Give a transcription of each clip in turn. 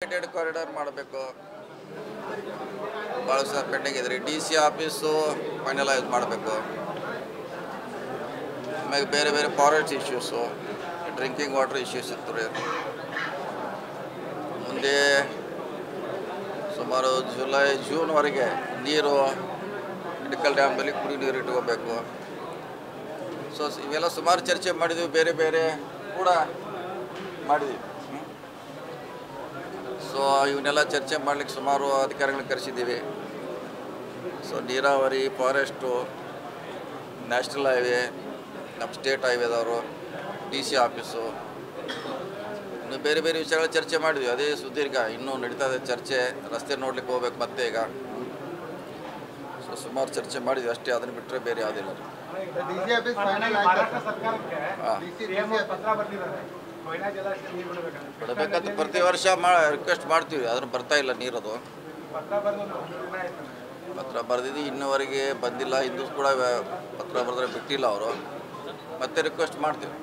Integrated corridor ಮಾಡಬೇಕು, ಭಾಳ ಸಹ ಪೆಂಡಿಂಗ್ ಇದೆ ರೀ. DC ಆಫೀಸು ಫೈನಲೈಸ್ ಮಾಡಬೇಕು. ಆಮೇಲೆ ಬೇರೆ ಬೇರೆ forest issues, drinking water issues ಇತ್ತು ರೀ. ಮುಂದೆ ಸುಮಾರು ಜೂನ್ವರೆಗೆ ನೀರು ಮೆಡಿಕಲ್ ಡ್ಯಾಮ್ದಲ್ಲಿ ಕುಡಿ ನೀರು ಇಟ್ಕೋಬೇಕು. ಸೊ ಇವೆಲ್ಲ ಸುಮಾರು ಚರ್ಚೆ ಮಾಡಿದ್ವಿ, ಬೇರೆ ಬೇರೆ ಕೂಡ ಮಾಡಿದ್ವಿ. ಸೊ ಇವನ್ನೆಲ್ಲ ಚರ್ಚೆ ಮಾಡಲಿಕ್ಕೆ ಸುಮಾರು ಅಧಿಕಾರಿಗಳನ್ನ ಕರೆಸಿದ್ದೀವಿ. ಸೊ ನೀರಾವರಿ, ಫಾರೆಸ್ಟು, ನ್ಯಾಷನಲ್ ಹೈವೇ, ನಮ್ಮ ಸ್ಟೇಟ್ ಹೈವೇದವರು, DC ಆಫೀಸು, ಇನ್ನು ಬೇರೆ ಬೇರೆ ವಿಷಯಗಳ ಚರ್ಚೆ ಮಾಡಿದ್ವಿ. ಅದೇ ಸುದೀರ್ಘ ಇನ್ನೂ ನಡೀತಾ ಇದೆ ಚರ್ಚೆ. ರಸ್ತೆ ನೋಡ್ಲಿಕ್ಕೆ ಹೋಗ್ಬೇಕು ಮತ್ತೆ ಈಗ. ಸೊ ಸುಮಾರು ಚರ್ಚೆ ಮಾಡಿದ್ವಿ ಅಷ್ಟೇ, ಅದನ್ನು ಬಿಟ್ಟರೆ ಬೇರೆ ಯಾವುದಿಲ್ಲ. ಬಿಡಬೇಕಂತ ಪ್ರತಿ ವರ್ಷ ರಿಕ್ವೆಸ್ಟ್ ಮಾಡ್ತೀವಿ, ಅದನ್ನು ಬರ್ತಾ ಇಲ್ಲ ನೀರದು. ಪತ್ರ ಬರೆದಿದ್ದು ಇನ್ನೂವರೆಗೆ ಬಂದಿಲ್ಲ. ಹಿಂದೂ ಕೂಡ ಪತ್ರ ಬರೆದ್ರೆ ಬಿಟ್ಟಿಲ್ಲ ಅವರು. ಮತ್ತೆ ರಿಕ್ವೆಸ್ಟ್ ಮಾಡ್ತೀವಿ.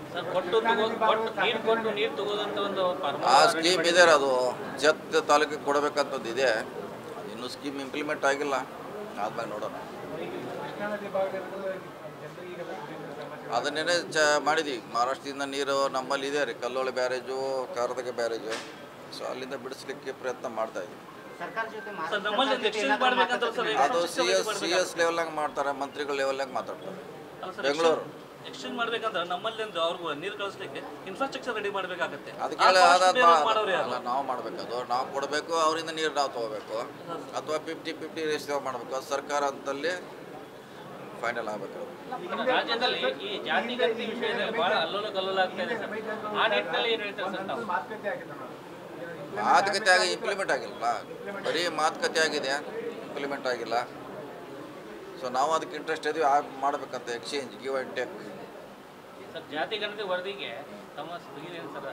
ಆ ಸ್ಕೀಮ್ ಇದೆ, ಅದು ಜತ್ ತಾಲೂಕಿಗೆ ಕೊಡಬೇಕಂತದ್ದು ಇದೆ. ಇನ್ನೂ ಸ್ಕೀಮ್ ಇಂಪ್ಲಿಮೆಂಟ್ ಆಗಿಲ್ಲ, ಆದ್ಮೇಲೆ ನೋಡೋಣ. ಅದನ್ನೇ ಮಾಡಿದ್ವಿ. ಮಹಾರಾಷ್ಟ್ರದಿಂದ ನೀರು ನಮ್ಮಲ್ಲಿ ಇದೆ ರೀ, Kalloli barrage, Karadaga barrage. So ಅಲ್ಲಿಂದ ಬಿಡಿಸ್ಲಿಕ್ಕೆ ಪ್ರಯತ್ನ ಮಾಡ್ತಾ ಇದ್ವಿ. ಅದು CS ಲೆವೆಲ್ನಾಗ ಮಾಡ್ತಾರೆ, ಮಂತ್ರಿಗಳ ಲೆವೆಲ್ನಾಗ ಮಾತಾಡ್ತಾರೆ. ಬೆಂಗಳೂರು ಎಕ್ಸ್ಚೇಂಜ್ ಮಾಡ್ಬೇಕಂದ್ರೆ ನಮ್ಮಲ್ಲಿ ಅಂದ್ರೆ ಅವ್ರಿಗೂ ನೀರು ಕಳಿಸ್ಲಿಕ್ಕೆ ಇನ್ಫ್ರಾಸ್ಟ್ರಕ್ಚರ್ ರೆಡಿ ಮಾಡಬೇಕಾಗತ್ತೆ. ಅದಕ್ಕೆ ನಾವು ಮಾಡಬೇಕದು, ನಾವು ಕೊಡಬೇಕು, ಅವರಿಂದ ನೀರು ನಾವು ತಗೋಬೇಕು, ಅಥವಾ 50-50 ರೇಷಿಯೋ ಮಾಡಬೇಕು. ಅದು ಸರ್ಕಾರ ಅಂತಲ್ಲಿ ಫೈನಲ್ ಆಗಬೇಕು. ರಾಜ್ಯದಲ್ಲಿ ಈ ಜಾತಿ ಗಣತಿ ವಿಷಯದಲ್ಲಿ ಬಹಳ ಅಲ್ಲೋಲ ಕಲ್ಲೋಲ ಆಗ್ತಾ ಇದೆ ಸರ್. ಆ ನಿಟ್ಟಿನಲ್ಲಿ ಏನು ಹೇಳ್ತಾರೆ ಸರ್ ತಾವು? ಮಾತುಕತೆ ಆಗಿ ಇಂಪ್ಲಿಮೆಂಟ್ ಆಗಿಲ್ಲ, ಬರೀ ಮಾತುಕತೆ ಆಗಿದೆ, ಇಂಪ್ಲಿಮೆಂಟ್ ಆಗಿಲ್ಲ. ಸೊ ನಾವು ಅದಕ್ಕೆ ಇಂಟ್ರೆಸ್ಟ್ ಇದ್ದೀವಿ, ಮಾಡಬೇಕಂತ exchange, give and take. Sir ಜಾತಿ ಗಣತಿ ವರದಿಗೆ ತಮ್ಮ ಏನು ಸರ್?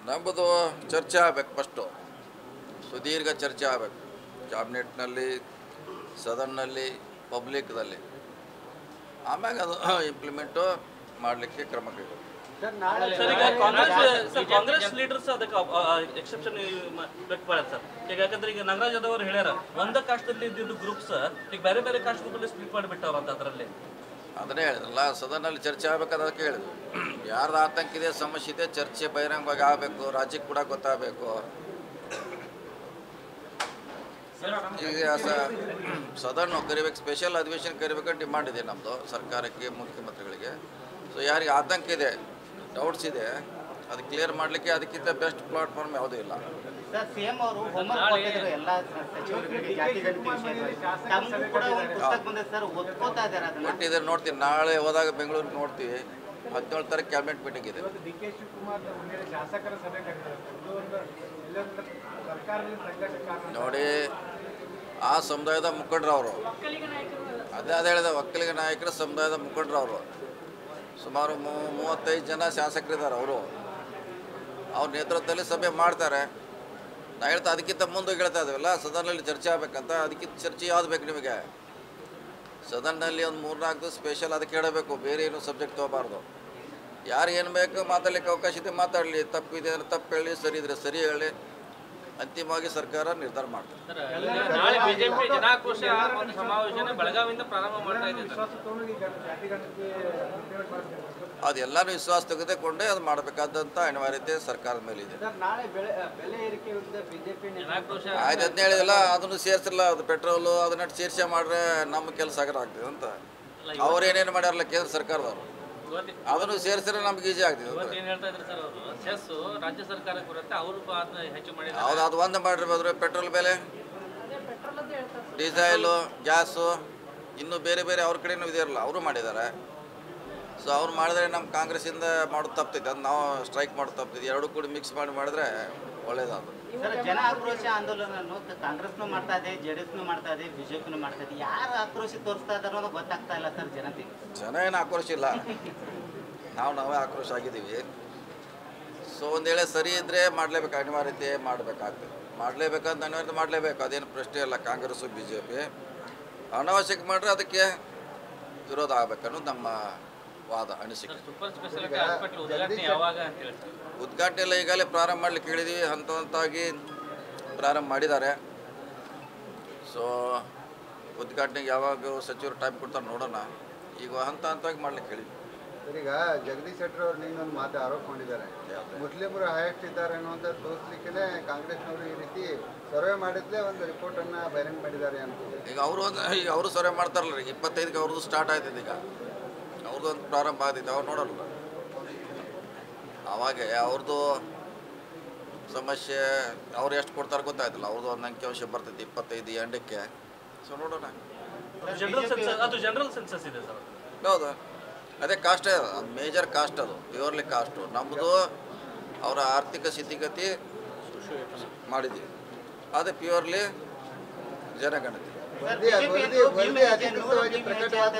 ನಮ್ಮದು ಚರ್ಚೆ ಆಗಬೇಕು, ಫಸ್ಟು ಸುದೀರ್ಘ ಚರ್ಚೆ ಆಗಬೇಕು. ಕ್ಯಾಬಿನೆಟ್ನಲ್ಲಿ, ಸದನ್ನಲ್ಲಿ, ಪಬ್ಲಿಕ್ದಲ್ಲಿ. ಆಮ್ಯಾಗ ಅದು ಇಂಪ್ಲಿಮೆಂಟು ಮಾಡಲಿಕ್ಕೆ ಕ್ರಮ ಕೈಗೊಳ್ಳಿ. ಕಾಂಗ್ರೆಸ್ ಲೀಡರ್ಸ್ ಅದಕ್ಕೆ ಎಕ್ಸೆಪ್ಷನ್ ವ್ಯಕ್ತಪಡ್ಯಾರ ಸರ್. ಈಗ ಯಾಕಂದ್ರೆ ಈಗ ನಾಗರಾಜ್ ಅವರು ಹೇಳ್ಯಾರ, ಒಂದ ಕಾಸ್ಟಲ್ಲಿ ಇದ್ದಿದ್ದು ಗ್ರೂಪ್ಸ್ ಈಗ ಬೇರೆ ಬೇರೆ ಕಾಸ್ಟ್ ಗ್ರೂಪಲ್ಲಿ ಸ್ಪ್ಲಿಟ್ ಮಾಡಿಬಿಟ್ಟವ್ರಂತ. ಅದರಲ್ಲಿ ಅದನ್ನೇ ಹೇಳಿದ್ರಲ್ಲ, ಸದನಲ್ಲಿ ಚರ್ಚೆ ಆಗಬೇಕಾದ ಅದಕ್ಕೆ ಹೇಳಿದ್ರು. ಯಾರ್ದು ಆತಂಕ ಇದೆ, ಸಮಸ್ಯೆ ಇದೆ, ಚರ್ಚೆ ಬಹಿರಂಗವಾಗಿ ಆಗಬೇಕು, ರಾಜ್ಯಕ್ಕೆ ಕೂಡ ಗೊತ್ತಾಗಬೇಕು. ಈಗ ಸದನ ಕರಿಬೇಕು, ಸ್ಪೆಷಲ್ ಅಧಿವೇಶನ ಕರಿಬೇಕಂತ ಡಿಮಾಂಡ್ ಇದೆ ನಮ್ಮದು ಸರ್ಕಾರಕ್ಕೆ, ಮುಖ್ಯಮಂತ್ರಿಗಳಿಗೆ. ಸೊ ಯಾರಿಗೆ ಆತಂಕ ಇದೆ, ಡೌಟ್ಸ್ ಇದೆ, ಅದು ಕ್ಲಿಯರ್ ಮಾಡಲಿಕ್ಕೆ ಅದಕ್ಕಿಂತ ಬೆಸ್ಟ್ ಪ್ಲಾಟ್ಫಾರ್ಮ್ ಯಾವುದೂ ಇಲ್ಲ. ಕೊಟ್ಟಿದ್ದಾರೆ, ನೋಡ್ತೀವಿ. ನಾಳೆ ಹೋದಾಗ ಬೆಂಗಳೂರಿಗೆ ನೋಡ್ತೀವಿ. 17 ತಾರೀಕು ಕ್ಯಾಬಿನೆಟ್ ಮೀಟಿಂಗ್ ಇದೆ. ನೋಡಿ, ಆ ಸಮುದಾಯದ ಮುಖಂಡರು ಅವರು, ಅದೇ ಹೇಳಿದ ಒಕ್ಕಲಿಗ ನಾಯಕರ ಸಮುದಾಯದ ಮುಖಂಡರು ಅವರು. ಸುಮಾರು 35 ಜನ ಶಾಸಕರಿದ್ದಾರೆ. ಅವ್ರ ನೇತೃತ್ವದಲ್ಲಿ ಸಭೆ ಮಾಡ್ತಾರೆ. ನಾ ಹೇಳ್ತಾ ಅದಕ್ಕಿಂತ ಮುಂದೆ ಹೇಳ್ತಾ ಇದ್ದೀವಲ್ಲ, ಸದನಲ್ಲಿ ಚರ್ಚೆ ಆಗಬೇಕಂತ. ಅದಕ್ಕಿಂತ ಚರ್ಚೆ ಯಾವ್ದು ಬೇಕು ನಿಮಗೆ? ಸದನ್ನಲ್ಲಿ ಒಂದು 3-4 ದಿವಸ ಸ್ಪೆಷಲ್ ಅದಕ್ಕೆ ಹೇಳಬೇಕು, ಬೇರೆ ಏನು ಸಬ್ಜೆಕ್ಟ್ ತೊಗೋಬಾರ್ದು. ಯಾರು ಏನು ಬೇಕು ಮಾತಾಡಲಿಕ್ಕೆ ಅವಕಾಶ ಇದೆ ಮಾತಾಡಲಿ, ತಪ್ಪಿದೆ ಅಂದರೆ ತಪ್ಪು ಹೇಳಿ, ಸರಿ ಇದ್ರೆ ಸರಿ ಹೇಳಿ. ಅಂತಿಮವಾಗಿ ಸರ್ಕಾರ ನಿರ್ಧಾರ ಮಾಡ್ತಾರೆ. ನಾಳೆ ಬಿಜೆಪಿ ಜನಾಕ್ರೋಶ ಒಂದು ಸಮಾವೇಶನ ಬೆಳಗಾವಿಯಿಂದ ಪ್ರಾರಂಭ ಮಾಡ್ತಾ ಇದೆ. ಅದೆಲ್ಲನೂ ವಿಶ್ವಾಸ ತೆಗೆದುಕೊಂಡೇ ಅದು ಮಾಡಬೇಕಾದಂಥ ಅನಿವಾರ್ಯತೆ ಸರ್ಕಾರದ ಮೇಲೆ ಇದೆ. ಆಯ್ತು, ಅದನ್ನ ಹೇಳಿದಲ್ಲ, ಅದನ್ನು ಸೇರಿಸಿಲ್ಲ. ಅದು ಪೆಟ್ರೋಲು ಅದನ್ನ ಸೇರಿಸಿ ಮಾಡ್ರೆ ನಮ್ಮ ಕೆಲಸ ಆಗ್ತದೆ ಅಂತ ಅವ್ರೇನೇನು ಮಾಡ್ಯಾರಲ್ಲ ಕೇಂದ್ರ ಸರ್ಕಾರದವರು, ಅದನ್ನು ಸೇರಿಸಿದ್ರೆ ನಮ್ಗೆ ಈಜಿ ಆಗ್ತದೆ. ರಾಜ್ಯ ಸರ್ಕಾರಕ್ಕೆ ಬರುತ್ತೆ, ಅವರು ಹೆಚ್ಚು ಮಾಡಿ ಹೌದು, ಅದು ಒಂದು ಮಾಡಿರ್ಬೋದ್ರೆ ಪೆಟ್ರೋಲ್ ಬೆಲೆ, ಡೀಸೆಲು, ಗ್ಯಾಸು, ಇನ್ನೂ ಬೇರೆ ಬೇರೆ ಅವ್ರ ಕಡೆನೂ ಇದೆಯಲ್ಲ, ಅವರು ಮಾಡಿದ್ದಾರೆ. ಸೊ ಅವ್ರು ಮಾಡಿದ್ರೆ ನಮ್ಮ ಕಾಂಗ್ರೆಸ್ಸಿಂದ ಮಾಡೋದು ತಪ್ತೈತೆ, ಅದು ನಾವು ಸ್ಟ್ರೈಕ್ ಮಾಡೋದು ತಪ್ತೈತಿ. ಎರಡೂ ಕೂಡ ಮಿಕ್ಸ್ ಮಾಡಿದ್ರೆ ಒಳ್ಳೇದಾದ್ರು. ಜನ ಆಕ್ರೋಶ ಆಂದೋಲನವನ್ನು ಕಾಂಗ್ರೆಸ್ನು ಮಾಡ್ತಾ ಇದೆ, JDSನು ಮಾಡ್ತಾ ಇದೆ, ಬಿಜೆಪಿನೂ ಮಾಡ್ತಾ ಇದೆ. ಯಾರು ಆಕ್ರೋಶ ತೋರಿಸ್ತಾ ಇದ್ದಾರೋ ಅನ್ನೋದು ಗೊತ್ತಾಗ್ತಾ ಇಲ್ಲ ಸರ್ ಜನತೆಗೆ. ಜನ ಏನು ಆಕ್ರೋಶ ಇಲ್ಲ, ನಾವೇ ಆಕ್ರೋಶ ಆಗಿದ್ದೀವಿ. ಸೊ ಒಂದು ವೇಳೆ ಸರಿ ಇದ್ದರೆ ಮಾಡಲೇಬೇಕು, ಅನಿವಾರ್ಯತೆ ಮಾಡಬೇಕಾಗ್ತದೆ. ಮಾಡಲೇಬೇಕಂತ ಅನಿವಾರ್ಯತೆ ಮಾಡಲೇಬೇಕು, ಅದೇನು ಪ್ರಶ್ನೆ ಇಲ್ಲ. ಕಾಂಗ್ರೆಸ್ಸು BJP ಅನಾವಶ್ಯಕ ಮಾಡಿದ್ರೆ ಅದಕ್ಕೆ ವಿರೋಧ ಆಗಬೇಕನ್ನೋದು ನಮ್ಮ ವಾದ ಅನಿಸಿಕೆ. ಸೂಪರ್ ಸ್ಪೆಷಾಲಿಟಿ ಹಾಸ್ಪಿಟಲ್ ಉದ್ಘಾಟನೆ ಯಾವಾಗ ಅಂತ ಹೇಳಿ ಸರ್? ಉದ್ಘಾಟನೆ ಎಲ್ಲ ಈಗಾಗಲೇ ಪ್ರಾರಂಭ ಮಾಡಲಿಕ್ಕೆ ಹೇಳಿದ್ವಿ, ಹಂತ ಹಂತವಾಗಿ ಪ್ರಾರಂಭ ಮಾಡಿದ್ದಾರೆ. ಸೊ ಉದ್ಘಾಟನೆಗೆ ಯಾವಾಗ ಸಚಿವರು ಟೈಮ್ ಕೊಡ್ತಾರೆ ನೋಡೋಣ. ಈಗ ಹಂತ ಹಂತವಾಗಿ ಮಾಡ್ಲಿಕ್ಕೆ ಹೇಳಿದ್ವಿ. ಈಗ ಜಗದೀಶ್ ಶೆಟ್ಟರ್ ಅವ್ರು ನೀನೊಂದು ಮಾತು ಆರೋಪ ಮಾಡಿದ್ದಾರೆ, ಮುಸ್ಲಿಮರು ಹೈಯೆಸ್ಟ್ ಇದ್ದಾರೆ ಅನ್ನುವಂಥ ತೋರಿಸ್ಲಿಕ್ಕೆ ಕಾಂಗ್ರೆಸ್ನವರು ಈ ರೀತಿ ಸರ್ವೆ ಮಾಡಿದ್ಲೇ ಒಂದು ರಿಪೋರ್ಟನ್ನು ಬಹಿರಂಗ ಮಾಡಿದ್ದಾರೆ ಅಂತ. ಈಗ ಅವರು ಸರ್ವೆ ಮಾಡ್ತಾರಲ್ಲ ರೀ, 25ಕ್ಕೆ ಅವ್ರದ್ದು ಸ್ಟಾರ್ಟ್ ಆಯ್ತದೆ. ಈಗ ಅವ್ರದ್ದು ಒಂದು ಪ್ರಾರಂಭ ಆಗ್ತೈತೆ, ಅವ್ರು ನೋಡಲ್ಲ. ಅವಾಗೆ ಅವ್ರದ್ದು ಸಮಸ್ಯೆ ಅವ್ರು ಎಷ್ಟು ಕೊಡ್ತಾರೆ ಗೊತ್ತಾಯ್ತಲ್ಲ. ಅವ್ರದ್ದು ಒಂದು ಅಂಕಿಅಂಶ ಬರ್ತೈತಿ 25 ಎಂಡಕ್ಕೆ. ಸೊ ನೋಡೋಣ. ಜನರಲ್ ಸೆನ್ಸಸ್ ಇದೆ ಸರ್. ಹೌದು, ಅದೇ ಕಾಸ್ಟೇ, ಅದು ಮೇಜರ್ ಕಾಸ್ಟ್, ಅದು ಪ್ಯೂರ್ಲಿ ಕಾಸ್ಟು. ನಮ್ಮದು ಅವರ ಆರ್ಥಿಕ ಸ್ಥಿತಿಗತಿ ಮಾಡಿದ್ವಿ, ಅದೇ ಪ್ಯೂರ್ಲಿ ಜನಗಣತಿ. ವರದಿ ಅಧಿಕೃತವಾಗಿ ಪ್ರಕಟವಾದ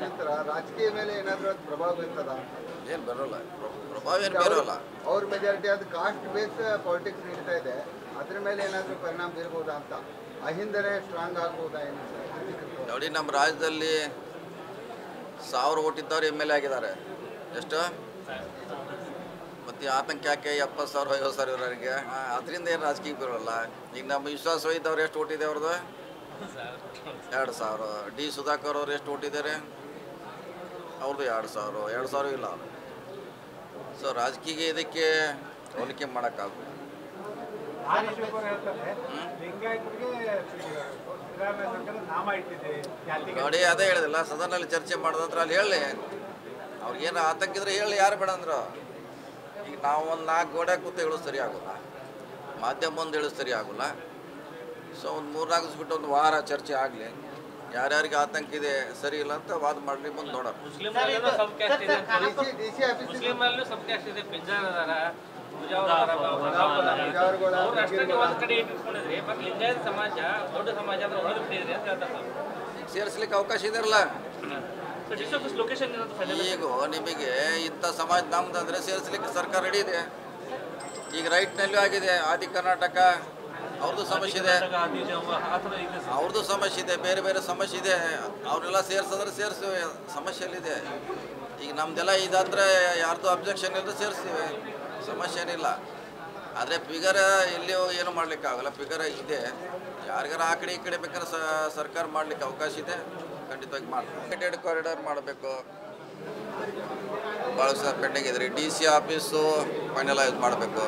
ನಂತರ ರಾಜಕೀಯ ಮೇಲೆ ಏನಾದರೂ ಅದು ಪ್ರಭಾವ ಬೀರ್ತದ? ಏನು ಬರೋಲ್ಲ, ಪ್ರಭಾವ ಏನು ಬರೋಲ್ಲ. ಅವ್ರ ಮೆಜಾರಿಟಿ ಅದು ಕಾಸ್ಟ್ ಬೇಸ್ ಪಾಲಿಟಿಕ್ಸ್ ನಡೀತಾ ಇದೆ, ಅದ್ರ ಮೇಲೆ ಏನಾದರೂ ಪರಿಣಾಮ ಬೀರ್ಬೋದಾ ಅಂತ, ಅಹಿಂದನೇ ಸ್ಟ್ರಾಂಗ್ ಆಗ್ಬೋದಾ ಏನು? ನೋಡಿ, ನಮ್ಮ ರಾಜ್ಯದಲ್ಲಿ 1000 ಓಟ್ ಇದ್ದವ್ರು ಎಮ್ ಎಲ್ ಎ ಆಗಿದ್ದಾರೆ. ಎಷ್ಟು? ಮತ್ತು ಆತಂಕ ಯಾಕೆ 70,000 50,000 ಇವರಿಗೆ? ಅದರಿಂದ ಏನು ರಾಜಕೀಯ ಬರೋಲ್ಲ. ಈಗ ನಮ್ಮ ವಿಶ್ವಾಸ ಇದ್ದವ್ರು ಎಷ್ಟು ಓಟ್ ಇದೆ ಅವ್ರದ್ದು? 2,000. ಡಿ ಸುಧಾಕರ್ ಅವ್ರು ಎಷ್ಟು ಓಟ್ ಇದ್ದಾರೆ? ಅವ್ರದ್ದು 2,000 ಇಲ್ಲ. ಸೊ ರಾಜಕೀಯ ಇದಕ್ಕೆ ಹೋಲಿಕೆ ಮಾಡೋಕ್ಕಾಗಲ್ಲ. ನೋಡಿ, ಅದೇ ಹೇಳಿದಿಲ್ಲ, ಸದನಲ್ಲಿ ಚರ್ಚೆ ಮಾಡಿದಂದ್ರೆ ಅಲ್ಲಿ ಹೇಳಿ, ಅವ್ರಿಗೇನು ಆತಂಕ ಇದ್ರೆ ಹೇಳಿ, ಯಾರು ಬೇಡ ಅಂದ್ರು. ಈಗ ನಾವು ಒಂದು 4 ಗೋಡೆ ಕೂತು ಹೇಳೋದು ಸರಿ ಆಗೋಲ್ಲ, ಮಾಧ್ಯಮ ಮುಂದೆ ಹೇಳೋದು ಸರಿ ಆಗೋಲ್ಲ. ಸೊ ಒಂದು 3-4 ದಿವಸ ಬಿಟ್ಟು ಒಂದು ವಾರ ಚರ್ಚೆ ಆಗಲಿ, ಯಾರ್ಯಾರಿಗೆ ಆತಂಕ ಇದೆ ಸರಿ ಇಲ್ಲ ಅಂತ ವಾದ ಮಾಡಲಿ, ಮುಂದೆ ನೋಡೋಣ. ಮುಸ್ಲಿಮರಲ್ಲೂ ಸಬ್ ಕ್ಯಾಸ್ಟ್ ಇದೆ, ಮುಸ್ಲಿಮರಲ್ಲೂ ಸಬ್ ಕ್ಯಾಸ್ಟ್ ಇದೆ, ಪಿಂಜಾರದಾರ ಅವ್ರು ಅಷ್ಟಕ್ಕೆ ಒಂದು ಕಡೆ ಇಟ್ಕೊಂಡಿದ್ರಿ. ಬಟ್ ಲಿಂಗಾಯತ ಸಮಾಜ ದೊಡ್ಡ ಸಮಾಜ ಅಂದ್ರೆ ಹೊರಗೆ ಬಿಟ್ಟಿದ್ರಿ ಅಂತ ಹೇಳ್ತಾರೆ. ಸೇರಿಸ್ಲಿಕ್ಕೆ ಅವಕಾಶ ಇದೆಯಲ್ಲ. ಲೊಕೇಶನ್ ಈಗ ನಿಮಗೆ ಇಂಥ ಸಮಾಜ ನಮ್ದಂದ್ರೆ ಸೇರಿಸ್ಲಿಕ್ಕೆ ಸರ್ಕಾರ ರೆಡಿ ಇದೆ. ಈಗ ರೈಟ್ನಲ್ಲೂ ಆಗಿದೆ. ಆದಿ ಕರ್ನಾಟಕ ಅವ್ರದ್ದು ಸಮಸ್ಯೆ ಇದೆ, ಅವ್ರದ್ದು ಸಮಸ್ಯೆ ಇದೆ, ಬೇರೆ ಬೇರೆ ಸಮಸ್ಯೆ ಇದೆ. ಅವರೆಲ್ಲ ಸೇರಿಸಿದ್ರೆ ಸೇರಿಸುವ ಸಮಸ್ಯೆಯಲ್ಲಿದೆ. ಈಗ ನಮ್ದೆಲ್ಲ ಇದಾದ್ರೆ ಯಾರ್ದು ಅಬ್ಜೆಕ್ಷನ್ ಇಲ್ಲದೆ ಸೇರಿಸ್ತೀವಿ, ಸಮಸ್ಯೆ ಏನಿಲ್ಲ. ಆದರೆ ಫಿಗರ್ ಎಲ್ಲಿಯೂ ಏನು ಮಾಡಲಿಕ್ಕಾಗಲ್ಲ. ಫಿಗರ್ ಇದೆ, ಯಾರಿಗಾರ ಆ ಕಡೆ ಈ ಕಡೆ ಬೇಕಾದ್ರೆ ಸರ್ಕಾರ ಮಾಡಲಿಕ್ಕೆ ಅವಕಾಶ ಇದೆ, ಖಂಡಿತವಾಗಿ ಮಾಡ್ತೀವಿ. ಕಾರಿಡಾರ್ ಮಾಡಬೇಕು, ಭಾಳ ಸಹ ಪೆಂಡಿಂಗ್ ಇದೆ ರೀ. DC ಆಫೀಸು ಫೈನಲೈಸ್ ಮಾಡಬೇಕು.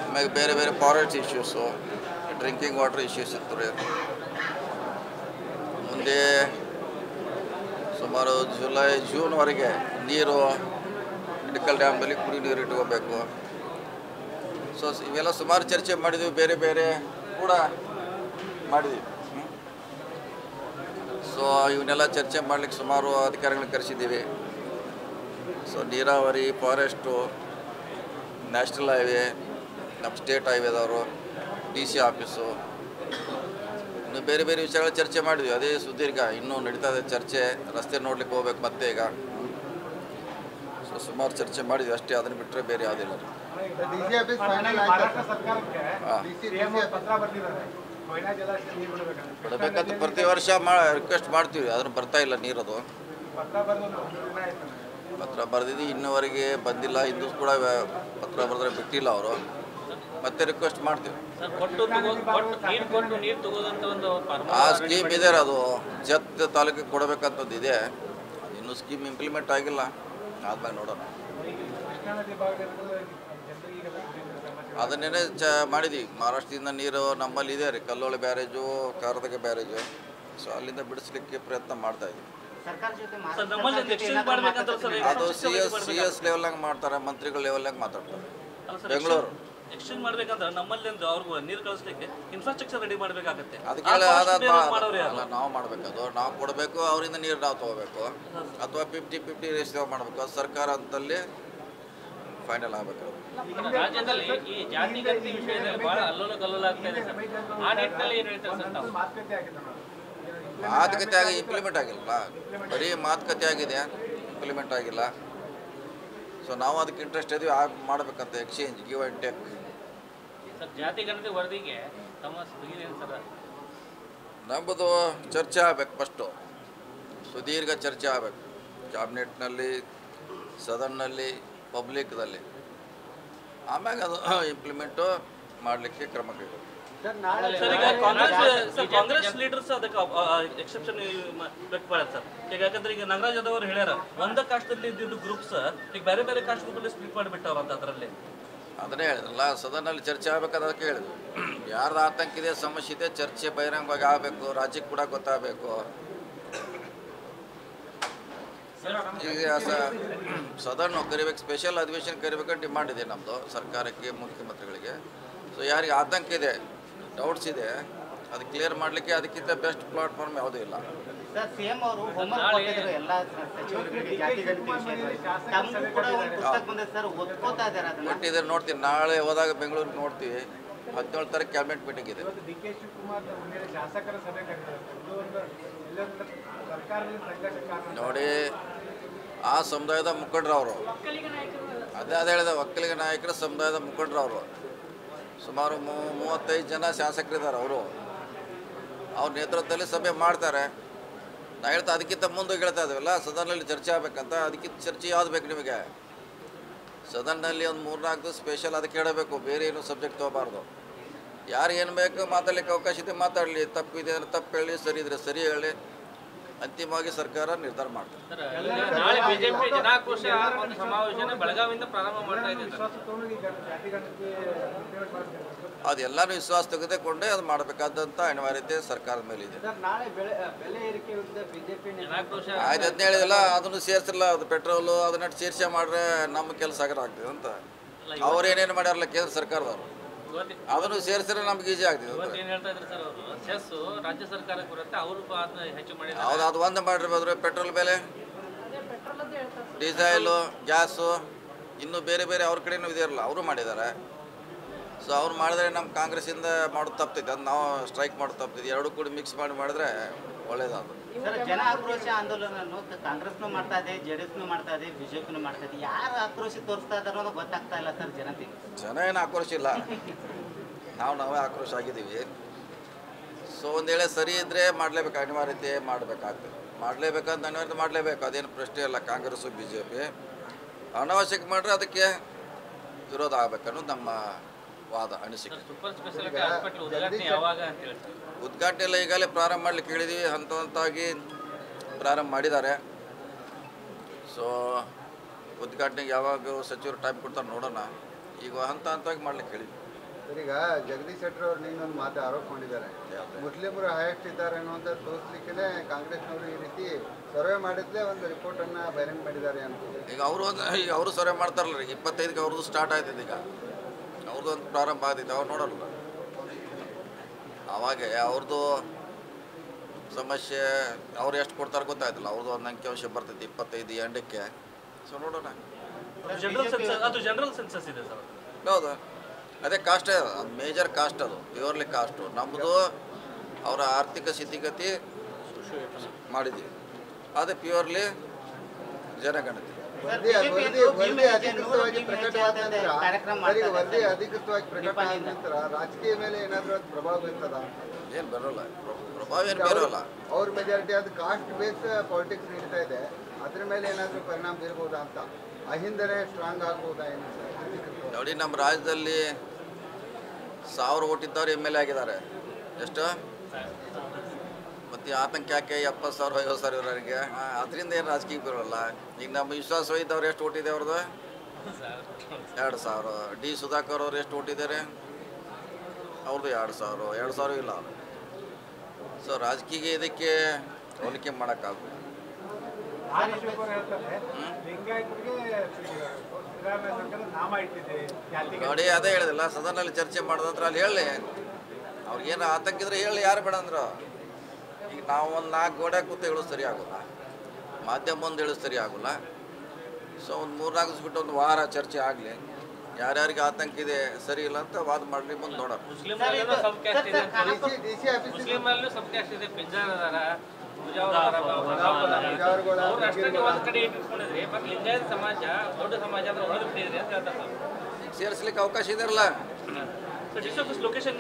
ಆಮೇಲೆ ಬೇರೆ ಬೇರೆ forest issues, drinking water issues ಇತ್ತು ರೀ. ಮುಂದೆ ಸುಮಾರು ಜೂನ್ವರೆಗೆ ನೀರು ಮೆಡಿಕಲ್ ಡ್ಯಾಮ್ನಲ್ಲಿ ಕುಡಿ ನೀರು ಇಟ್ಕೋಬೇಕು. ಸೊ ಇವೆಲ್ಲ ಸುಮಾರು ಚರ್ಚೆ ಮಾಡಿದ್ವಿ, ಬೇರೆ ಬೇರೆ ಕೂಡ ಮಾಡಿದ್ವಿ. ಸೊ ಇವನ್ನೆಲ್ಲ ಚರ್ಚೆ ಮಾಡಲಿಕ್ಕೆ ಸುಮಾರು ಅಧಿಕಾರಿಗಳನ್ನ ಕರೆಸಿದ್ದೀವಿ. ಸೊ ನೀರಾವರಿ, ಫಾರೆಸ್ಟು, ನ್ಯಾಷನಲ್ ಹೈವೇ, ನಮ್ಮ ಸ್ಟೇಟ್ ಹೈವೇದವರು, DC ಆಫೀಸು, ಇನ್ನು ಬೇರೆ ಬೇರೆ ವಿಷಯಗಳ ಚರ್ಚೆ ಮಾಡಿದ್ವಿ. ಅದೇ ಸುದೀರ್ಘ ಇನ್ನೂ ನಡೀತಾ ಇದೆ ಚರ್ಚೆ. ರಸ್ತೆ ನೋಡ್ಲಿಕ್ಕೆ ಹೋಗ್ಬೇಕು ಮತ್ತೆ ಈಗ. ಸೊ ಸುಮಾರು ಚರ್ಚೆ ಮಾಡಿದ್ವಿ ಅಷ್ಟೇ, ಅದನ್ನು ಬಿಟ್ಟರೆ ಬೇರೆ ಯಾವುದಿಲ್ಲ. ಬಿಡಬೇಕಂತ ಪ್ರತಿ ವರ್ಷ ರಿಕ್ವೆಸ್ಟ್ ಮಾಡ್ತೀವಿ, ಅದನ್ನು ಬರ್ತಾ ಇಲ್ಲ ನೀರದು. ಪತ್ರ ಬರೆದಿದ್ದು ಇನ್ನೂವರೆಗೆ ಬಂದಿಲ್ಲ. ಇಂದು ಕೂಡ ಪತ್ರ ಬರೆದ್ರೆ ಬಿಟ್ಟಿಲ್ಲ ಅವರು. ಮತ್ತೆ ರಿಕ್ವೆಸ್ಟ್ ಮಾಡ್ತೀವಿ. ಆ ಸ್ಕೀಮ್ ಇದೆ, ಅದು ಜತ್ ತಾಲೂಕಿಗೆ ಕೊಡಬೇಕಂತದ್ದು ಇದೆ. ಇನ್ನೂ ಸ್ಕೀಮ್ ಇಂಪ್ಲಿಮೆಂಟ್ ಆಗಿಲ್ಲ, ಆದ್ಮೇಲೆ ನೋಡೋಣ. ಅದನ್ನೇ ಮಾಡಿದ್ವಿ. ಮಹಾರಾಷ್ಟ್ರದಿಂದ ನೀರು ನಮ್ಮಲ್ಲಿ ಇದೆ ರೀ, ಕಲ್ಲೋಳಿ ಬ್ಯಾರೇಜು, ಕಾರದಗೆ ಬ್ಯಾರೇಜು. ಸೊ ಅಲ್ಲಿಂದ ಬಿಡಿಸ್ಲಿಕ್ಕೆ ಪ್ರಯತ್ನ ಮಾಡ್ತಾ ಇದ್ವಿ. ಅದು CS ಲೆವೆಲ್ನಾಗ ಮಾಡ್ತಾರೆ, ಮಂತ್ರಿಗಳ ಲೆವೆಲ್ನಾಗ ಮಾತಾಡ್ತಾರೆ. ಬೆಂಗಳೂರು ಎಕ್ಸ್ಚೇಂಜ್ ಮಾಡ್ಬೇಕಂದ್ರೆ ನಮ್ಮಲ್ಲಿ ಅವ್ರಿಗೂ ನೀರು ಕಳಿಸ್ಲಿಕ್ಕೆ ಇನ್ಫ್ರಾಸ್ಟ್ರಕ್ಚರ್ ರೆಡಿ ಮಾಡಬೇಕಾಗತ್ತೆ. ಅದಕ್ಕೆ ನಾವು ಮಾಡಬೇಕದು, ನಾವು ಕೊಡಬೇಕು, ಅವರಿಂದ ನೀರು ನಾವು ತೊಗೋಬೇಕು, ಅಥವಾ 50-50 ರೇಷಿಯೋ ಮಾಡಬೇಕು. ಅದು ಸರ್ಕಾರ ಅಂತಲ್ಲಿ ಫೈನಲ್ ಆಗಬೇಕು. ರಾಜ್ಯದಲ್ಲಿ ಈ ಜಾತಿ ಗಣತಿ ವಿಷಯದಲ್ಲಿ ಬಹಳ ಅಲ್ಲೋಲ ಕಲ್ಲೋಲ ಆಗ್ತಾ ಇದೆ ಸರ್. ಆ ನಿಟ್ಟಿನಲ್ಲಿ ಏನು ಹೇಳ್ತಾರೆ ಸರ್ ತಾವು? ಮಾತುಕತೆ ಆಗಿ ಇಂಪ್ಲಿಮೆಂಟ್ ಆಗಿಲ್ಲ, ಬರೀ ಮಾತುಕತೆ ಆಗಿದೆ, ಇಂಪ್ಲಿಮೆಂಟ್ ಆಗಿಲ್ಲ. ಸೊ ನಾವು ಅದಕ್ಕೆ ಇಂಟ್ರೆಸ್ಟ್ ಇದೀವಿ, ಮಾಡಬೇಕಂತ exchange, give and take. Sir ಜಾತಿ ಗಣತಿ ವರದಿಗೆ ತಮ್ಮ ಏನು ಸರ್? ನಮ್ಮದು ಚರ್ಚೆ ಆಗಬೇಕು ಫಸ್ಟು. ಸುದೀರ್ಘ ಚರ್ಚೆ ಆಗಬೇಕು ಕ್ಯಾಬಿನೆಟ್ನಲ್ಲಿ, ಸದನ್ನಲ್ಲಿ, ಪಬ್ಲಿಕ್ದಲ್ಲಿ. ಆಮ್ಯಾಗ ಅದು ಇಂಪ್ಲಿಮೆಂಟು ಮಾಡಲಿಕ್ಕೆ ಕ್ರಮ ಕೈಗೊಳ್ಳಿ. ಸರ್, ಈಗ ಕಾಂಗ್ರೆಸ್ ಲೀಡರ್ಸ್ ಅದಕ್ಕೆ ಎಕ್ಸೆಪ್ಷನ್ ವ್ಯಕ್ತಪಡ್ಯಾರ ಸರ್. ಈಗ ಯಾಕಂದ್ರೆ ಈಗ ನಾಗರಾಜ್ ಯಾದವ್ ಅವರು ಹೇಳ್ಯಾರ, ಒಂದ ಕಾಸ್ಟ್ದಲ್ಲಿ ಇದ್ದಿದ್ದು ಗ್ರೂಪ್ಸ್ ಈಗ ಬೇರೆ ಬೇರೆ ಕಾಸ್ಟ್ ಗ್ರೂಪಲ್ಲಿ ಸ್ಪ್ಲಿಟ್ ಮಾಡಿಬಿಟ್ಟವ್ರ ಅಂತ. ಅದರಲ್ಲಿ ಅದನ್ನೇ ಹೇಳಿದ್ರಲ್ಲ, ಸದನಲ್ಲಿ ಚರ್ಚೆ ಆಗಬೇಕಾದ ಅದಕ್ಕೆ ಹೇಳಿದ್ರು. ಯಾರ್ದು ಆತಂಕ ಇದೆ, ಸಮಸ್ಯೆ ಇದೆ, ಚರ್ಚೆ ಬಹಿರಂಗವಾಗಿ ಆಗಬೇಕು, ರಾಜ್ಯಕ್ಕೆ ಕೂಡ ಗೊತ್ತಾಗಬೇಕು. ಈಗ ಸದನ ಕರಿಬೇಕು, ಸ್ಪೆಷಲ್ ಅಧಿವೇಶನ ಕರಿಬೇಕಂತ ಡಿಮಾಂಡ್ ಇದೆ ನಮ್ಮದು ಸರ್ಕಾರಕ್ಕೆ, ಮುಖ್ಯಮಂತ್ರಿಗಳಿಗೆ. ಸೊ ಯಾರಿಗೆ ಆತಂಕ ಇದೆ, ಡೌಟ್ಸ್ ಇದೆ, ಅದು ಕ್ಲಿಯರ್ ಮಾಡಲಿಕ್ಕೆ ಅದಕ್ಕಿಂತ ಬೆಸ್ಟ್ ಪ್ಲಾಟ್ಫಾರ್ಮ್ ಯಾವುದೂ ಇಲ್ಲ. ಸರ್, ಸಿಎಂ ಅವರು ಹೋಮ್ವರ್ಕ್ ಕೊಟ್ಟಿದ್ರು ಎಲ್ಲ ಸಚಿವರಿಗೆ ಜಾತಿ ಗಣತಿ ವಿಷಯದಲ್ಲಿ. ತಮಗೂ ಕೂಡ ಒಂದು ಪುಸ್ತಕ ಬಂದಿದೆ ಸರ್, ಓದ್ಕೋತಾ ಇದ್ದಾರೆ ಅದನ್ನ. ಕೊಟ್ಟಿದ್ರೆ ನೋಡ್ತೀನಿ, ನಾಳೆ ಹೋದಾಗ ಬೆಂಗಳೂರಿಗೆ ನೋಡ್ತೀವಿ. 17 ತಾರೀಕು ಕ್ಯಾಬಿನೆಟ್ ಮೀಟಿಂಗ್ ಇದೆ. ಡಿ.ಕೆ. ಶಿವಕುಮಾರ್ ಶಾಸಕರ ಸಭೆ ನೋಡಿ, ಆ ಸಮುದಾಯದ ಮುಖಂಡರವರು, ಅದೇ ಹೇಳಿದೆ, ಒಕ್ಕಲಿಗ ನಾಯಕರ ಸಮುದಾಯದ ಮುಖಂಡರವರು ಸುಮಾರು 35 ಜನ ಶಾಸಕರಿದ್ದಾರೆ. ಅವ್ರ ನೇತೃತ್ವದಲ್ಲಿ ಸಭೆ ಮಾಡ್ತಾರೆ. ನಾ ಹೇಳ್ತಾ ಅದಕ್ಕಿಂತ ಮುಂದೆ ಹೇಳ್ತಾ ಇದ್ದೀವಲ್ಲ, ಸದನಲ್ಲಿ ಚರ್ಚೆ ಆಗಬೇಕಂತ. ಅದಕ್ಕಿಂತ ಚರ್ಚೆ ಯಾವ್ದು ಬೇಕು ನಿಮಗೆ? ಸದನ್ನಲ್ಲಿ ಒಂದು 3-4 ದಿವಸ ಸ್ಪೆಷಲ್ ಅದಕ್ಕೆ ಹೇಳಬೇಕು, ಬೇರೆ ಏನು ಸಬ್ಜೆಕ್ಟ್ ತೊಗೋಬಾರ್ದು. ಯಾರು ಏನು ಬೇಕು ಮಾತಾಡಲಿಕ್ಕೆ ಅವಕಾಶ ಇದೆ ಮಾತಾಡಲಿ, ತಪ್ಪಿದೆ ಅಂದರೆ ತಪ್ಪು ಹೇಳಿ, ಸರಿ ಇದ್ರೆ ಸರಿ ಹೇಳಿ. ಅಂತಿಮವಾಗಿ ಸರ್ಕಾರ ನಿರ್ಧಾರ ಮಾಡ್ತಾರೆ. ನಾಳೆ ಬಿಜೆಪಿ ಜನಾಕ್ರೋಶ ಒಂದು ಸಮಾವೇಶನ ಬೆಳಗಾವಿಯಿಂದ ಪ್ರಾರಂಭ ಮಾಡ್ತಾ ಇದೆ. ಅದೆಲ್ಲನೂ ವಿಶ್ವಾಸ ತೆಗೆದುಕೊಂಡೇ ಅದು ಮಾಡಬೇಕಾದಂಥ ಅನಿವಾರ್ಯತೆ ಸರ್ಕಾರದ ಮೇಲೆ ಇದೆ. ಬೆಲೆ ಏರಿಕೆ ವಿರುದ್ಧ ಬಿಜೆಪಿ ಜನಾಕ್ರೋಶ ಆಯ್ತು, ಅದನ್ನ ಹೇಳಿದಿಲ್ಲ, ಅದನ್ನು ಸೇರಿಸಿಲ್ಲ. ಅದು ಪೆಟ್ರೋಲು ಅದನ್ನ ಸೇರಿಸಿ ಮಾಡ್ರೆ ನಮ್ಮ ಕೆಲಸ ಆಗರ ಆಗ್ತದೆ ಅಂತ. ಅವ್ರೇನೇನು ಮಾಡ್ಯಾರಲ್ಲ ಕೇಂದ್ರ ಸರ್ಕಾರದವರು, ಅದನ್ನು ಸೇರಿಸಿದ್ರೆ ನಮ್ಗೆ ಈಜಿ ಆಗ್ತದೆ. ಏನ್ ಹೇಳ್ತಾ ಇದ್ರು ಸರ್ ಅವರು, ಸೆಸ್ ರಾಜ್ಯ ಸರ್ಕಾರಕ್ಕೆ ಬರುತ್ತೆ, ಅವರು ಹೆಚ್ಚು ಮಾಡಿದ್ದಾರೆ. ಹೌದು, ಅದು ಒಂದು ಮಾಡಿರ್ಬೋದ್ರೆ ಪೆಟ್ರೋಲ್ ಬೆಲೆ, ಡೀಸೆಲು, ಗ್ಯಾಸು, ಇನ್ನೂ ಬೇರೆ ಬೇರೆ ಅವ್ರ ಕಡೆನೂ ಇದೆಯಲ್ಲ, ಅವರು ಮಾಡಿದ್ದಾರೆ. ಸೊ ಅವ್ರು ಮಾಡಿದ್ರೆ ನಮ್ಮ ಕಾಂಗ್ರೆಸ್ಸಿಂದ ಮಾಡೋದು ತಪ್ತೈತೆ, ಅದು ನಾವು ಸ್ಟ್ರೈಕ್ ಮಾಡೋದು ತಪ್ತೈತಿ. ಎರಡೂ ಕೂಡ ಮಿಕ್ಸ್ ಮಾಡಿದ್ರೆ ಒಳ್ಳೇದಾದ್ರು. ಸರ್, ಜನ ಆಕ್ರೋಶ ಆಂದೋಲನ ಕಾಂಗ್ರೆಸ್ನು ಮಾಡ್ತಾ ಇದೆ, ಜೆಡಿಎಸ್ನು ಮಾಡ್ತಾ ಇದೆ, ಬಿಜೆಪಿನೂ ಮಾಡ್ತಾ ಇದೆ. ಯಾರು ಆಕ್ರೋಶ ತೋರಿಸ್ತಾ ಇದಾರೆ ಅನ್ನೋದು ಗೊತ್ತಾಗ್ತಾ ಇಲ್ಲ ಸರ್ ಜನತೆಗೆ. ಜನ ಏನು ಆಕ್ರೋಶ ಇಲ್ಲ, ನಾವೇ ಆಕ್ರೋಶ ಆಗಿದ್ದೀವಿ. ಸೊ ಒಂದು ವೇಳೆ ಸರಿ ಇದ್ದರೆ ಮಾಡಲೇಬೇಕು, ಅನಿವಾರ್ಯತೆ ಮಾಡಬೇಕಾಗ್ತದೆ. ಮಾಡಲೇಬೇಕಂತ ಅನಿವಾರ್ಯತೆ ಮಾಡಲೇಬೇಕು, ಅದೇನು ಪ್ರಶ್ನೆ ಇಲ್ಲ. ಕಾಂಗ್ರೆಸ್ಸು ಬಿ ಜೆ ಪಿ ಅನಾವಶ್ಯಕ ಮಾಡಿದ್ರೆ ಅದಕ್ಕೆ ವಿರೋಧ ಆಗಬೇಕನ್ನೋದು ನಮ್ಮ ವಾದ, ಅನಿಸಿಕೆ. ಸೂಪರ್ ಸ್ಪೆಷಾಲಿಟಿ ಹಾಸ್ಪಿಟಲ್ ಉದ್ಘಾಟನೆ ಯಾವಾಗ ಅಂತ ಹೇಳ್ತಾರೆ? ಉದ್ಘಾಟನೆ ಎಲ್ಲ ಈಗಾಗಲೇ ಪ್ರಾರಂಭ ಮಾಡಲಿಕ್ಕೆ ಹೇಳಿದ್ವಿ, ಹಂತ ಹಂತವಾಗಿ ಪ್ರಾರಂಭ ಮಾಡಿದ್ದಾರೆ. ಸೊ ಉದ್ಘಾಟನೆಗೆ ಯಾವಾಗ ಸಚಿವರು ಟೈಮ್ ಕೊಡ್ತಾರೆ ನೋಡೋಣ. ಈಗ ಹಂತ ಹಂತವಾಗಿ ಮಾಡ್ಲಿಕ್ಕೆ ಹೇಳಿದ್ವಿ. ಈಗ ಜಗದೀಶ್ ಶೆಟ್ಟರ್ ಅವ್ರು ನೀನೊಂದು ಮಾತು ಆರೋಪ ಮಾಡಿದ್ದಾರೆ, ಮುಸ್ಲಿಮರು ಹೈಯೆಸ್ಟ್ ಇದ್ದಾರೆ ಅನ್ನುವಂಥ ತೋರಿಸ್ಲಿಕ್ಕೆ ಕಾಂಗ್ರೆಸ್ನವರು ಈ ರೀತಿ ಸರ್ವೆ ಮಾಡಿದ್ಲೇ ಒಂದು ರಿಪೋರ್ಟನ್ನು ಬಹಿರಂಗ ಮಾಡಿದ್ದಾರೆ ಅಂತ. ಈಗ ಅವರು ಸರ್ವೆ ಮಾಡ್ತಾರಲ್ಲ, 25ಗೆ ಅವ್ರದ್ದು ಸ್ಟಾರ್ಟ್ ಆಯ್ತದೆ. ಈಗ ಅವ್ರದ್ದು ಒಂದು ಪ್ರಾರಂಭ ಆಗ್ತೈತೆ, ಅವ್ರು ನೋಡಲ್ಲ. ಆವಾಗ ಅವ್ರದ್ದು ಸಮಸ್ಯೆ ಅವ್ರು ಎಷ್ಟು ಕೊಡ್ತಾರೆ ಗೊತ್ತಾಯ್ತಲ್ಲ. ಅವ್ರದ್ದು ಒಂದು ಅಂಕಿಅಂಶ ಬರ್ತೈತಿ 25 ಎಂಡಕ್ಕೆ. ಸೊ ನೋಡೋಣ. ಅದು ಜನರಲ್ ಸೆನ್ಸಸ್ ಇದೆ ಸರ್. ಹೌದು, ಅದೇ ಕಾಸ್ಟೇ, ಅದು ಮೇಜರ್ ಕಾಸ್ಟ್, ಅದು ಪ್ಯೂರ್ಲಿ ಕಾಸ್ಟು. ನಮ್ಮದು ಅವರ ಆರ್ಥಿಕ ಸ್ಥಿತಿಗತಿ ಮಾಡಿದ್ದೀವಿ, ಅದೇ ಪ್ಯೂರ್ಲಿ ಜನಗಣತಿ. ವರದಿ ಅಧಿಕೃತವಾಗಿ ಪ್ರಕಟವಾದ ನಂತರ ರಾಜಕೀಯ ಮೇಲೆ ಏನಾದರೂ ಅದು ಪ್ರಭಾವ ಬೀರ್ತದ? ಏನು ಬರೋಲ್ಲ, ಪ್ರಭಾವ ಏನು ಬರೋಲ್ಲ. ಅವ್ರ ಮೆಜಾರಿಟಿ ಅದು ಕಾಸ್ಟ್ ಬೇಸ್ ಪಾಲಿಟಿಕ್ಸ್ ನಡೀತಾ ಇದೆ, ಅದ್ರ ಮೇಲೆ ಏನಾದರೂ ಪರಿಣಾಮ ಬೀರ್ಬೋದಾ ಅಂತ, ಅಹಿಂದನೇ ಸ್ಟ್ರಾಂಗ್ ಆಗ್ಬೋದಾ ಏನು? ನೋಡಿ, ನಮ್ಮ ರಾಜ್ಯದಲ್ಲಿ 1000 ಓಟ್ ಇದ್ದವ್ರು MLA ಆಗಿದ್ದಾರೆ. ಎಷ್ಟು? ಮತ್ತು ಆತಂಕ ಯಾಕೆ 70,000 50,000 ಇವರಿಗೆ? ಅದರಿಂದ ಏನು ರಾಜಕೀಯ ಬರೋಲ್ಲ. ಈಗ ನಮ್ಮ ವಿಶ್ವಾಸ ಇದ್ದವ್ರು ಎಷ್ಟು ಓಟ್ ಇದೆ ಅವ್ರದ್ದು? 2,000. ಡಿ ಸುಧಾಕರ್ ಅವ್ರು ಎಷ್ಟು ಓಟ್ ಇದ್ದಾರೆ? ಅವ್ರದ್ದು 2,000 ಇಲ್ಲ ಅವರು. ಸೊ ರಾಜಕೀಯ ಇದಕ್ಕೆ ಹೋಲಿಕೆ ಮಾಡೋಕ್ಕಾಗಲ್ಲ. ನೋಡಿ, ಅದೇ ಹೇಳಿದಿಲ್ಲ, ಸದನಲ್ಲಿ ಚರ್ಚೆ ಮಾಡಿದಂದ್ರೆ ಅಲ್ಲಿ ಹೇಳಿ, ಅವ್ರಿಗೇನು ಆತಂಕ ಇದ್ರೆ ಹೇಳಿ, ಯಾರು ಬೇಡ ಅಂದ್ರು. ಈಗ ನಾವು ಒಂದು 4 ಗೋಡೆ ಕೂತು ಹೇಳೋದು ಸರಿ ಆಗೋಲ್ಲ, ಮಾಧ್ಯಮ ಮುಂದೆ ಹೇಳೋದು ಸರಿ ಆಗೋಲ್ಲ. ಸೊ ಒಂದು 3-4 ದಿವಸ ಬಿಟ್ಟು ಒಂದು ವಾರ ಚರ್ಚೆ ಆಗಲಿ, ಯಾರ್ಯಾರಿಗೆ ಆತಂಕ ಇದೆ ಸರಿ ಇಲ್ಲ ಅಂತ ವಾದ ಮಾಡಲಿ, ಮುಂದೆ ನೋಡೋಣ. ಮುಸ್ಲಿಮರಲ್ಲೂ ಸಬ್ ಕ್ಯಾಸ್ಟ್ ಇದೆ, ಮುಸ್ಲಿಮರಲ್ಲೂ ಸಬ್ ಕ್ಯಾಸ್ಟ್ ಇದೆ. ಪಿಂಜಾರ ಅದಾರ, ಅವ್ರು ಅಷ್ಟೇ ಒಂದು ಕಡೆ ಇಟ್ಕೊಂಡಿದ್ರಿ. ಬಟ್ ಲಿಂಗಾಯತ ಸಮಾಜ ದೊಡ್ಡ ಸಮಾಜ ಅಂದ್ರೆ ಒಳಗೆ ಬಿಟ್ಟಿದ್ರಿ ಅಂತ ಹೇಳ್ತಾರೆ ಸರ್. ಸೇರಿಸ್ಲಿಕ್ಕೆ ಅವಕಾಶ ಇದೆಯಲ್ಲ. ಲೊಕೇಶನ್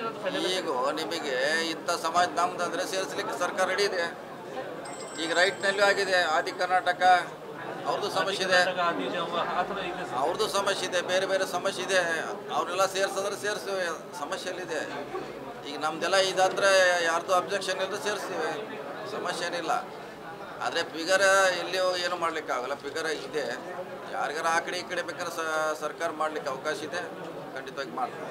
ಈಗ ನಿಮಗೆ ಇಂಥ ಸಮಾಜ ನಮ್ದು ಅಂದರೆ ಸೇರಿಸ್ಲಿಕ್ಕೆ ಸರ್ಕಾರ ರೆಡಿ ಇದೆ. ಈಗ ರೈಟ್ನಲ್ಲೂ ಆಗಿದೆ. ಆದಿ ಕರ್ನಾಟಕ ಅವ್ರದ್ದು ಸಮಸ್ಯೆ ಇದೆ, ಅವ್ರದ್ದು ಸಮಸ್ಯೆ ಇದೆ, ಬೇರೆ ಬೇರೆ ಸಮಸ್ಯೆ ಇದೆ. ಅವರೆಲ್ಲ ಸೇರಿಸಿದ್ರೆ ಸಮಸ್ಯೆಯಲ್ಲಿದೆ. ಈಗ ನಮ್ದೆಲ್ಲ ಇದಂದರೆ ಯಾರ್ದು ಅಬ್ಜೆಕ್ಷನ್ ಇಲ್ಲದೆ ಸೇರಿಸ್ತೀವಿ, ಸಮಸ್ಯೆ ಏನಿಲ್ಲ. ಆದರೆ ಫಿಗರ್ ಎಲ್ಲಿಯೂ ಏನು ಮಾಡಲಿಕ್ಕಾಗಲ್ಲ. ಫಿಗರ್ ಇದೆ, ಯಾರಿಗಾರ ಆ ಕಡೆ ಈ ಕಡೆ ಬೇಕಾದ್ರೆ ಸರ್ಕಾರ ಮಾಡಲಿಕ್ಕೆ ಅವಕಾಶ ಇದೆ, ಖಂಡಿತವಾಗಿ ಮಾಡ್ತಾರೆ.